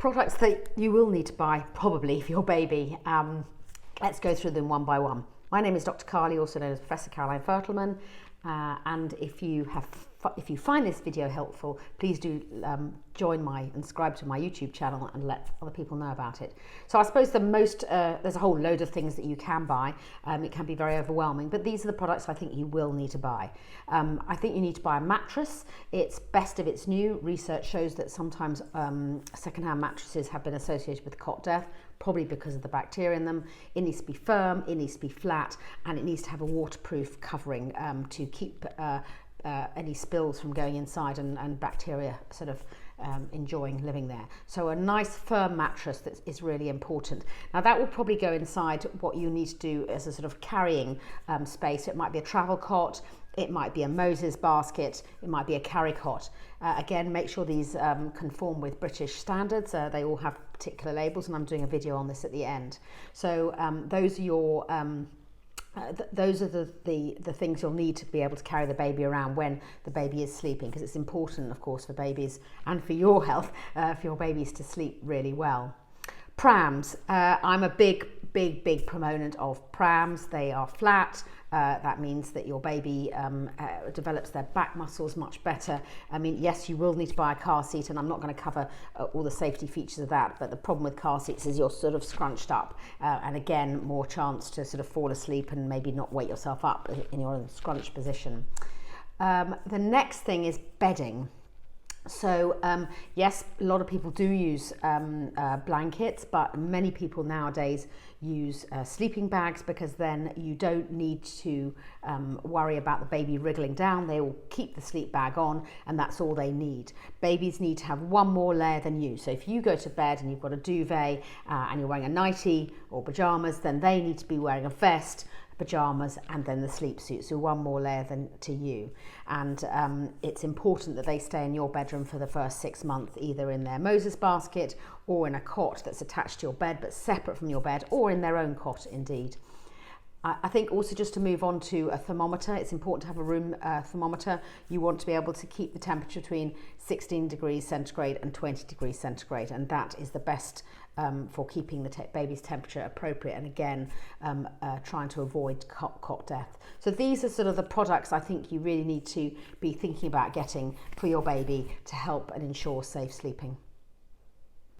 Products that you will need to buy probably for your baby. Let's go through them one by one. My name is Dr. Carly, also known as Professor Caroline Fertelman, and if you find this video helpful, please do join and subscribe to my YouTube channel and let other people know about it. So I suppose there's a whole load of things that you can buy. It can be very overwhelming, but these are the products I think you will need to buy. I think you need to buy a mattress. It's best if it's new. Research shows that sometimes secondhand mattresses have been associated with cot death, probably because of the bacteria in them. It needs to be firm, it needs to be flat, and it needs to have a waterproof covering to keep any spills from going inside and bacteria sort of enjoying living there. So a nice firm mattress that is really important. Now that will probably go inside what you need to do as a sort of carrying space. It might be a travel cot, it might be a Moses basket, it might be a carry cot. Again, make sure these conform with British standards. They all have particular labels, and I'm doing a video on this at the end. So those are your those are the things you'll need to be able to carry the baby around when the baby is sleeping, because it's important, of course, for babies and for your health, for your babies to sleep really well. Prams. I'm a big proponent of prams. They are flat. That means that your baby develops their back muscles much better. I mean, yes, you will need to buy a car seat, and I'm not going to cover all the safety features of that, but the problem with car seats is you're sort of scrunched up, and again, more chance to sort of fall asleep and maybe not wake yourself up in your scrunched position. The next thing is bedding. So yes, a lot of people do use blankets, but many people nowadays use sleeping bags, because then you don't need to worry about the baby wriggling down. They will keep the sleep bag on, and that's all they need. Babies need to have one more layer than you. So if you go to bed and you've got a duvet and you're wearing a nightie or pajamas, then they need to be wearing a vest, pajamas, and then the sleep suit, so one more layer than to you. And it's important that they stay in your bedroom for the first 6 months, either in their Moses basket or in a cot that's attached to your bed but separate from your bed, or in their own cot indeed. I think also, just to move on to a thermometer, it's important to have a room thermometer. You want to be able to keep the temperature between 16 degrees centigrade and 20 degrees centigrade, and that is the best for keeping the baby's temperature appropriate, and again, trying to avoid cot death. So these are sort of the products I think you really need to be thinking about getting for your baby to help and ensure safe sleeping.